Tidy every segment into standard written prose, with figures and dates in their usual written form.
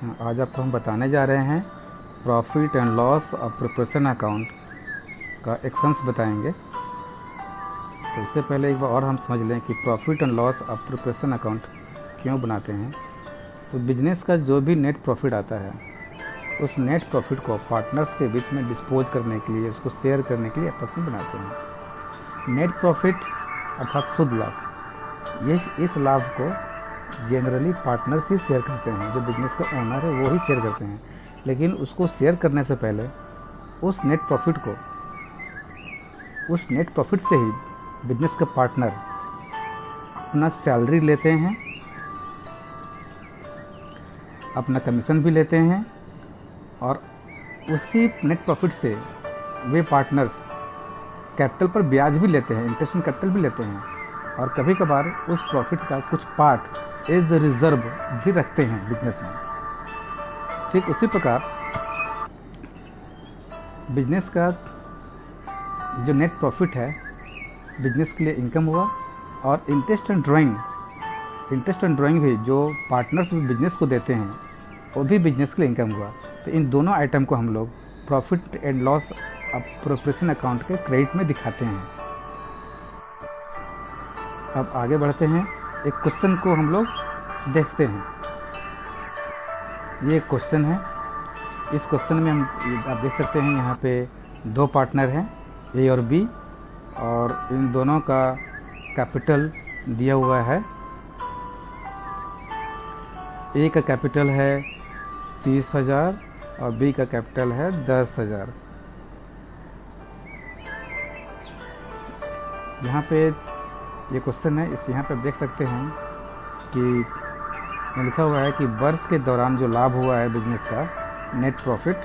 आज आपको हम बताने जा रहे हैं profit and loss of preparation account का एक्शंस बताएंगे। तो इससे पहले एक बार और हम समझ लें कि profit and loss of preparation account क्यों बनाते हैं। तो बिजनेस का जो भी नेट प्रॉफिट आता है, उस नेट प्रॉफिट को पार्टनर्स के बीच में डिस्पोज करने के लिए, उसको शेयर करने के लिए आपस में बनाते हैं। नेट प्रॉफिट अर्थात शुद्ध लाभ, ये इस लाभ को जनरली पार्टनर्स ही शेयर करते हैं। जो बिजनेस का ओनर है वो ही शेयर करते हैं, लेकिन उसको शेयर करने से पहले उस नेट प्रॉफिट से ही बिजनेस का पार्टनर अपना सैलरी लेते हैं, अपना कमीशन भी लेते हैं, और उसी नेट प्रॉफिट से वे पार्टनर्स कैपिटल पर ब्याज भी लेते हैं, इंटरेस्ट ऑन कैपिटल भी लेते हैं, और कभी कभार उस प्रॉफिट का कुछ पार्ट एज रिजर्व भी रखते हैं बिजनेस में। ठीक उसी प्रकार बिजनेस का जो नेट प्रॉफिट है बिजनेस के लिए इनकम हुआ, और इंटरेस्ट एंड ड्राइंग भी जो पार्टनर्स बिजनेस को देते हैं वो भी बिजनेस के लिए इनकम हुआ। तो इन दोनों आइटम को हम लोग profit and loss of preparation account के क्रेडिट में दिखाते हैं। अब आगे बढ़ते हैं, एक क्वेश्चन को हम लोग देखते हैं। ये एक क्वेश्चन है। इस क्वेश्चन में हम आप देख सकते हैं यहाँ पे दो पार्टनर हैं, ए और बी, और इन दोनों का कैपिटल दिया हुआ है। ए का कैपिटल है 30,000 और बी का कैपिटल है 10,000। यहाँ पे ये क्वेश्चन है, इस यहाँ पे आप देख सकते हैं कि लिखा हुआ है कि वर्ष के दौरान जो लाभ हुआ है बिजनेस का नेट प्रॉफिट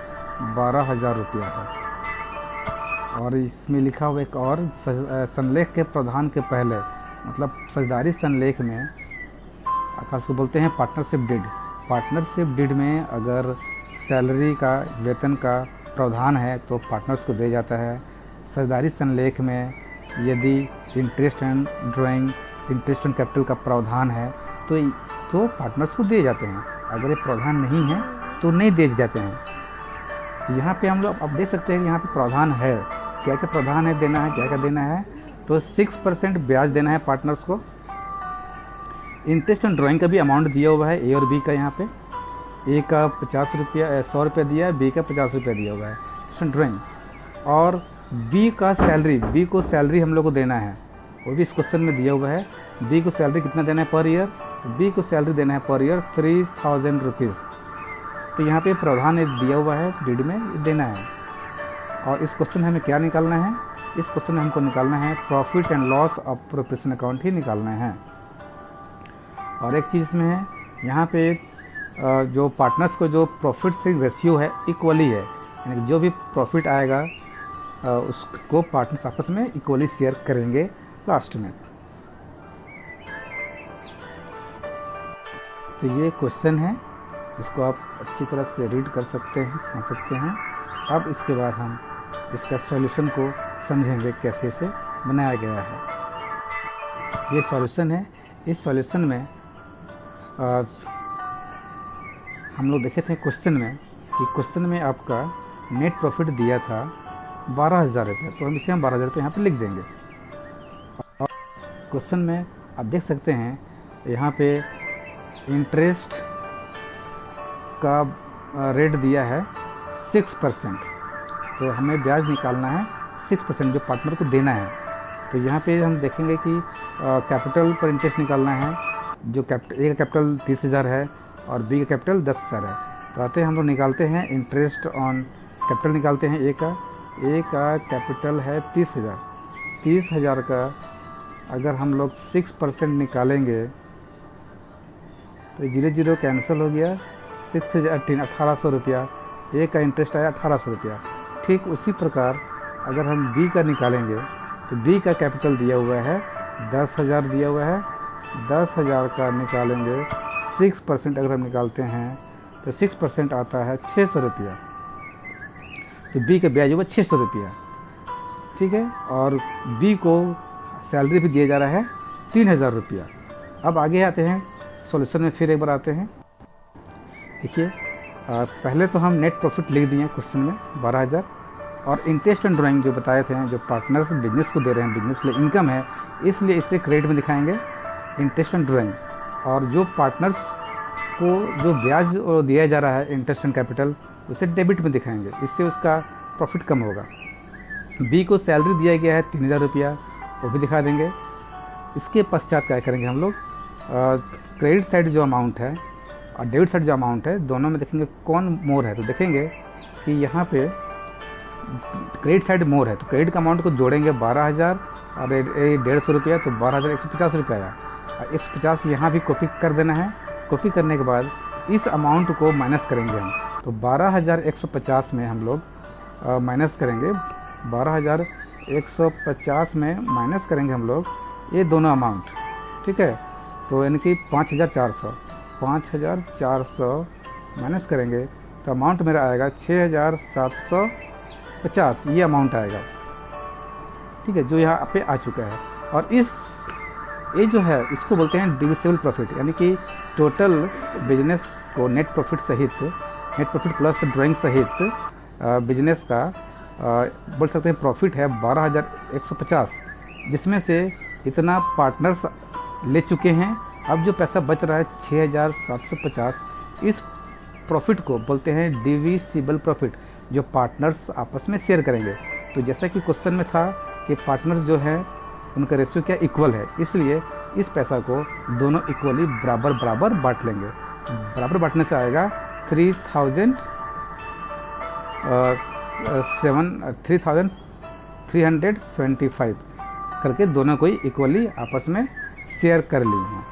12,000 रुपया है। और इसमें लिखा हुआ एक और संलेख के प्रावधान के पहले, मतलब साझेदारी संलेख में, अर्थात उसको बोलते हैं पार्टनरशिप डीड में अगर सैलरी का, वेतन का प्रावधान है तो पार्टनर्स को दिया जाता है। साझेदारी संलेख में यदि इंटरेस्ट एंड कैपिटल का प्रावधान है तो पार्टनर्स को दिए जाते हैं। अगर ये प्रावधान नहीं है तो नहीं दिए जाते हैं। तो यहाँ पे हम लोग अब देख सकते हैं कि यहाँ पे प्रावधान है, क्या क्या प्रावधान है देना है, क्या क्या देना है। तो 6% ब्याज देना है पार्टनर्स को। इंटरेस्ट एंड ड्राइंग का भी अमाउंट दिया हुआ है ए और बी का। यहाँ पे ए का 100 रुपया दिया है, बी का 50 रुपया दिया हुआ है इंटरेस्ट एंड ड्राइंग। और बी को सैलरी हम लोग को देना है, वो भी इस क्वेश्चन में दिया हुआ है। बी को सैलरी कितना देना है पर ईयर, तो बी को सैलरी देना है पर ईयर 3,000 रुपीज़। तो यहाँ पे प्रावधान एक दिया हुआ है डीड में, देना है। और इस क्वेश्चन में हमें क्या निकालना है, इस क्वेश्चन में हमको निकालना है profit and loss of preparation account ही निकालना है। और एक चीज़ में है, यहाँ पे जो पार्टनर्स को जो प्रॉफिट से रेशियो है इक्वली है, यानी जो भी प्रॉफिट आएगा उसको पार्टनर्स आपस में इक्वली शेयर करेंगे लास्ट में। तो ये क्वेश्चन है, इसको आप अच्छी तरह से रीड कर सकते हैं, समझ सकते हैं। अब इसके बाद हम इसका सॉल्यूशन को समझेंगे कैसे इसे बनाया गया है। ये सॉल्यूशन है। इस सॉल्यूशन में हम लोग देखे थे क्वेश्चन में कि क्वेश्चन में आपका नेट प्रॉफिट दिया था 12,000 रुपये, तो हम इसे 12,000 रुपये यहाँ पर लिख देंगे। और क्वेश्चन में आप देख सकते हैं यहाँ पे इंटरेस्ट का रेट दिया है 6%, तो हमें ब्याज निकालना है 6% जो पार्टनर को देना है। तो यहाँ पे हम देखेंगे कि कैपिटल पर इंटरेस्ट निकालना है। जो ए का कैपिटल 30,000 है और बी का कैपिटल 10,000 है। तो आते हैं हम लोग निकालते हैं इंटरेस्ट ऑन कैपिटल, निकालते हैं ए का कैपिटल है 30,000। 30,000 का अगर हम लोग 6% निकालेंगे तो 0 कैंसिल हो गया, 1800 रुपया। ए का इंटरेस्ट आया 1800 रुपया। ठीक उसी प्रकार अगर हम बी का निकालेंगे तो बी का कैपिटल दिया हुआ है 10,000 दिया हुआ है। 10,000 का निकालेंगे 6% अगर हम निकालते हैं तो 6% आता है 600 रुपया। तो बी का ब्याज हुआ 600 रुपया, ठीक है। और बी को सैलरी भी दिया जा रहा है 3,000 रुपया। अब आगे आते हैं सॉल्यूशन में, फिर एक बार आते हैं। देखिए पहले तो हम नेट प्रॉफिट लिख दिए क्वेश्चन में 12,000, और इंटरेस्ट एंड ड्राइंग जो बताए थे जो पार्टनर्स बिजनेस को दे रहे हैं, बिजनेस के लिए इनकम है, इसलिए इसे क्रेडिट में दिखाएंगे इंटरेस्ट एंड ड्राइंग। और जो पार्टनर्स को जो ब्याज दिया जा रहा है इंटरेस्ट एंड कैपिटल, उसे डेबिट में दिखाएंगे, इससे उसका प्रॉफिट कम होगा। बी को सैलरी दिया गया है 3,000 रुपया, वो भी दिखा देंगे। इसके पश्चात क्या करेंगे हम लोग, क्रेडिट साइड जो अमाउंट है और डेबिट साइड जो अमाउंट है, दोनों में देखेंगे कौन मोर है। तो देखेंगे कि यहाँ पे क्रेडिट साइड मोर है, तो क्रेडिट का अमाउंट को जोड़ेंगे 12,000 और 150 रुपया, तो 12,150 रुपया आया। 150 यहाँ भी कॉपी कर देना है। कॉपी करने के बाद इस अमाउंट को माइनस करेंगे हम, तो 12,150 में हम लोग माइनस करेंगे, 12,150 में माइनस करेंगे हम लोग ये दोनों अमाउंट, ठीक है। तो यानी कि 5,400 माइनस करेंगे तो अमाउंट मेरा आएगा 6,750, ये अमाउंट आएगा, ठीक है, जो यहाँ पे आ चुका है। और ये जो है इसको बोलते हैं डिविजिबल प्रॉफिट, यानी कि टोटल बिजनेस को नेट प्रॉफिट सहित, नेट प्रॉफिट प्लस ड्राइंग सहित बिजनेस का बोल सकते हैं प्रॉफिट है 12,150, जिसमें से इतना पार्टनर्स ले चुके हैं। अब जो पैसा बच रहा है 6,750, इस प्रॉफिट को बोलते हैं डिविजिबल प्रॉफिट, जो पार्टनर्स आपस में शेयर करेंगे। तो जैसा कि क्वेश्चन में था कि पार्टनर्स जो हैं उनका रेशियो क्या इक्वल है, इसलिए इस पैसा को दोनों इक्वली बराबर बराबर बांट लेंगे। बराबर बांटने से आएगा 3,375 करके दोनों को इक्वली आपस में शेयर कर लिए हैं।